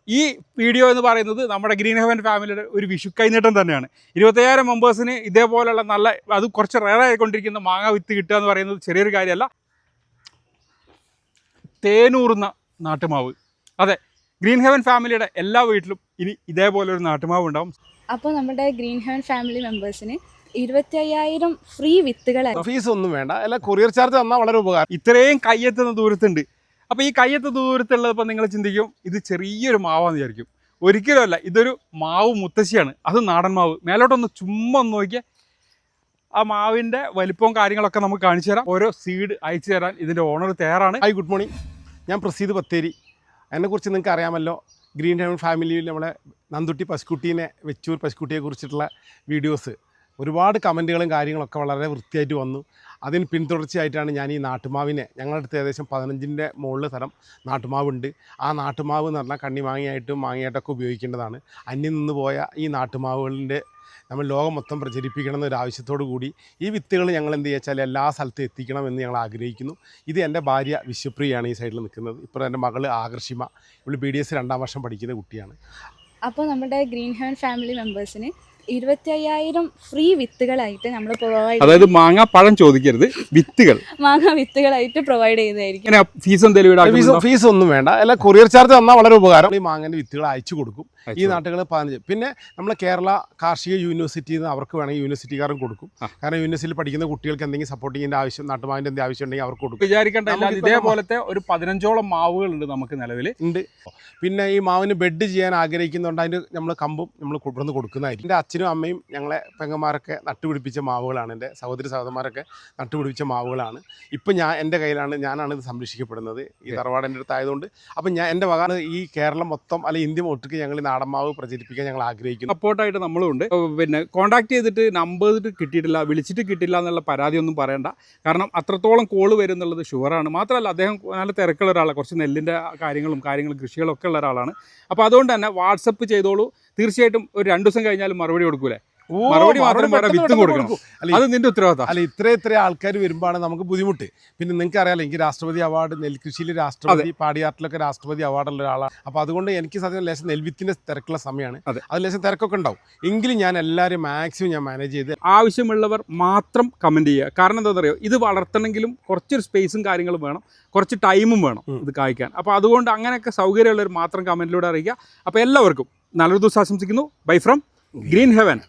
ഈ വീഡിയോ എന്ന് പറയുന്നത് നമ്മുടെ ഗ്രീൻ ഹെവൻ ഫാമിലിയുടെ ഒരു വിഷു കൈനീട്ടം തന്നെയാണ്. 25,000 മെമ്പേഴ്സിന് ഇതേപോലെയുള്ള നല്ല, അത് കുറച്ച് റെയർ ആയിക്കൊണ്ടിരിക്കുന്ന മാങ്ങ വിത്ത് കിട്ടുക എന്ന് പറയുന്നത് ചെറിയൊരു കാര്യമല്ല. തേനൂറുന്ന നാട്ടുമാവ്. അതെ, ഗ്രീൻ ഹെവൻ ഫാമിലിയുടെ എല്ലാ വീട്ടിലും ഇനി ഇതേപോലെ ഒരു നാട്ടുമാവ് ഉണ്ടാവും. അപ്പോൾ നമ്മുടെ ഗ്രീൻ ഹെവൻ ഫാമിലി മെമ്പേഴ്സിന് 25,000 ഫ്രീ വിത്തുകളായി. ഫീസ് ഒന്നും വേണ്ട, അല്ല കൊറിയർ ചാർജ് തന്നാൽ വളരെ ഉപകാരം. ഇത്രയും കയ്യെത്തുന്ന ദൂരത്തുണ്ട്. അപ്പോൾ ഈ കയ്യെത്ത ദൂരത്തുള്ളപ്പോൾ നിങ്ങൾ ചിന്തിക്കും ഇത് ചെറിയൊരു മാവാന്ന് വിചാരിക്കും. ഒരിക്കലുമല്ല, ഇതൊരു മാവ് മുത്തശ്ശിയാണ്. അത് നാടൻ മാവ്. മേലോട്ടൊന്ന് ചുമ്മാ ഒന്ന് നോക്കിയാൽ ആ മാവിൻ്റെ വലിപ്പവും കാര്യങ്ങളൊക്കെ നമുക്ക് കാണിച്ചു തരാം. ഓരോ സീഡ് അയച്ചു തരാൻ ഇതിൻ്റെ ഓണർ തയ്യാറാണ്. Hi, good morning. ഞാൻ പ്രസീദ് ബത്തേരി. എന്നെക്കുറിച്ച് നിങ്ങൾക്ക് അറിയാമല്ലോ. ഗ്രീൻ ഹെവൻ ഫാമിലിയിൽ നമ്മളെ നന്ദുട്ടി പശുക്കുട്ടീനെ, വെച്ചൂർ പശുക്കുട്ടിയെ കുറിച്ചിട്ടുള്ള വീഡിയോസ് ഒരുപാട് കമൻറ്റുകളും കാര്യങ്ങളൊക്കെ വളരെ വൃത്തിയായിട്ട് വന്നു. അതിന് പിന്തുടർച്ചയായിട്ടാണ് ഞാൻ ഈ നാട്ടുമാവിനെ, ഞങ്ങളുടെ അടുത്ത് ഏകദേശം 15ൻ്റെ മുകളിൽ തരം നാട്ടുമാവുണ്ട്. ആ നാട്ടുമാവ് എന്ന് പറഞ്ഞാൽ കണ്ണിമാങ്ങയായിട്ടും മാങ്ങയായിട്ടൊക്കെ ഉപയോഗിക്കേണ്ടതാണ്. അന്യം നിന്ന് പോയ ഈ നാട്ടുമാവുകളിൻ്റെ നമ്മൾ ലോകം മൊത്തം പ്രചരിപ്പിക്കണം എന്നൊരു ആവശ്യത്തോടു കൂടി ഈ വിത്തുകൾ ഞങ്ങൾ എന്ത് വെച്ചാൽ എല്ലാ സ്ഥലത്തും എത്തിക്കണമെന്ന് ഞങ്ങൾ ആഗ്രഹിക്കുന്നു. ഇത് എൻ്റെ ഭാര്യ വിശ്വപ്രിയയാണ് ഈ സൈഡിൽ നിൽക്കുന്നത്. ഇപ്പോൾ എൻ്റെ മകൾ ആകർഷിമ, ഇവൾ BDS 2ാം വർഷം പഠിക്കുന്ന കുട്ടിയാണ്. അപ്പോൾ നമ്മുടെ ഗ്രീൻ ഹെവൻ ഫാമിലി മെമ്പേഴ്സിന് 25,000 ഫ്രീ വിത്തുകളായിട്ട് നമ്മൾ പ്രൊവൈഡ്, അതായത് മാങ്ങ പഴം ചോദിക്കരുത്, വിത്തുകൾ, മാങ്ങ വിത്തുകളായിട്ട് പ്രൊവൈഡ് ചെയ്യുന്നതായിരിക്കും. ഫീസ് എന്തെങ്കിലും? ഫീസ് ഒന്നും വേണ്ട, അല്ല കൊറിയർ ചാർജ് തന്നാൽ വളരെ ഉപകാരം. ഈ മാങ്ങൻ്റെ വിത്തുകൾ അയച്ചു കൊടുക്കും. ഈ നാട്ടുകൾ 15. പിന്നെ നമ്മൾ കേരള കാർഷിക യൂണിവേഴ്സിറ്റിയിൽ നിന്ന് അവർക്ക് വേണമെങ്കിൽ യൂണിവേഴ്സിറ്റിക്കാരും കൊടുക്കും. കാരണം യൂണിവേഴ്സിറ്റിയിൽ പഠിക്കുന്ന കുട്ടികൾക്ക് എന്തെങ്കിലും സപ്പോർട്ടിങ്ങിൻ്റെ ആവശ്യം, നാട്ടുമാവിൻ്റെ എന്തെങ്കിലും ആവശ്യം ഉണ്ടെങ്കിൽ അവർക്ക് കൊടുക്കും. വിചാരിക്കേണ്ട, ഇതേപോലത്തെ ഒരു 15ഓളം മാവുകളുണ്ട് നമുക്ക് നിലവിൽ ഉണ്ട്. പിന്നെ ഈ മാവിന് ബെഡ് ചെയ്യാൻ ആഗ്രഹിക്കുന്നുണ്ട്. അതിന് നമ്മൾ കമ്പും നമ്മൾ ഇവിടുന്ന് കൊടുക്കുന്നതായിരിക്കും. എൻ്റെ അച്ഛനും അമ്മയും ഞങ്ങളെ പെങ്ങന്മാരൊക്കെ നട്ടുപിടിപ്പിച്ച മാവുകളാണ്. എൻ്റെ സഹോദരന്മാരൊക്കെ നട്ടുപിടിപ്പിച്ച മാവുകളാണ്. ഇപ്പം എൻ്റെ കയ്യിലാണ്, ഞാനാണ് ഇത് സംരക്ഷിക്കപ്പെടുന്നത്. ഈ തറവാടിൻ്റെ അടുത്തായതുകൊണ്ട്. അപ്പം എൻ്റെ വക ഈ കേരളം മൊത്തം, അല്ലെങ്കിൽ ഇന്ത്യ ഒട്ടുക്ക് ഞങ്ങൾ നാടൻ മാവ് പ്രചരിപ്പിക്കാൻ ഞങ്ങൾ ആഗ്രഹിക്കുന്നു. സപ്പോർട്ടായിട്ട് നമ്മളുണ്ട്. പിന്നെ കോൺടാക്ട് ചെയ്തിട്ട് നമ്പർ കിട്ടിയിട്ടില്ല, വിളിച്ചിട്ട് കിട്ടില്ല എന്നുള്ള പരാതിയൊന്നും പറയണ്ട. കാരണം അത്രത്തോളം കോള് വരും എന്നുള്ളത് ഷുവറാണ്. മാത്രമല്ല അദ്ദേഹം നല്ല തിരക്കുള്ള ഒരാളാണ്, കുറച്ച് നെല്ലിൻ്റെ കാര്യങ്ങളും കൃഷികളൊക്കെ ഉള്ള ഒരാളാണ്. അപ്പോൾ അതുകൊണ്ട് തന്നെ വാട്സപ്പ് ചെയ്തോളൂ. തീർച്ചയായിട്ടും ഒരു 2 ദിവസം കഴിഞ്ഞാലും മറുപടി കൊടുക്കൂലേ? മറുപടി മാത്രം വേറെ, വിത്തും കൊടുക്കണം. അത് നിന്റെ ഉത്തരവാദിത്തം. അല്ല, ഇത്ര ആൾക്കാർ വരുമ്പോഴാണ് നമുക്ക് ബുദ്ധിമുട്ട്. പിന്നെ നിങ്ങൾക്ക് അറിയാലോ, എനിക്ക് രാഷ്ട്രപതി അവാർഡ്, നെൽകൃഷിയിൽ രാഷ്ട്രപതി, പാടിയാട്ടിലൊക്കെ രാഷ്ട്രപതി അവാർഡുള്ള ഒരാളാണ്. അപ്പോൾ അതുകൊണ്ട് എനിക്ക് സത്യം ലേശം നെൽവിത്തിൻ്റെ തിരക്കുള്ള സമയമാണ്. അത് ലേശം തിരക്കൊക്കെ ഉണ്ടാവും. എങ്കിലും ഞാൻ എല്ലാവരും മാക്സിമം ഞാൻ മാനേജ് ചെയ്ത്, ആവശ്യമുള്ളവർ മാത്രം കമൻറ്റ് ചെയ്യുക. കാരണം എന്താണെന്ന് അറിയോ, ഇത് വളർത്തണമെങ്കിലും കുറച്ചൊരു സ്പേസും കാര്യങ്ങളും വേണം, കുറച്ച് ടൈമും വേണം ഇത് കായ്ക്കാൻ. അപ്പോൾ അതുകൊണ്ട് അങ്ങനെയൊക്കെ സൗകര്യമുള്ളവർ മാത്രം കമൻറ്റിലൂടെ അറിയിക്കുക. അപ്പോൾ എല്ലാവർക്കും നല്ലൊരു ദിവസം ആശംസിക്കുന്നു. Bye from green heaven.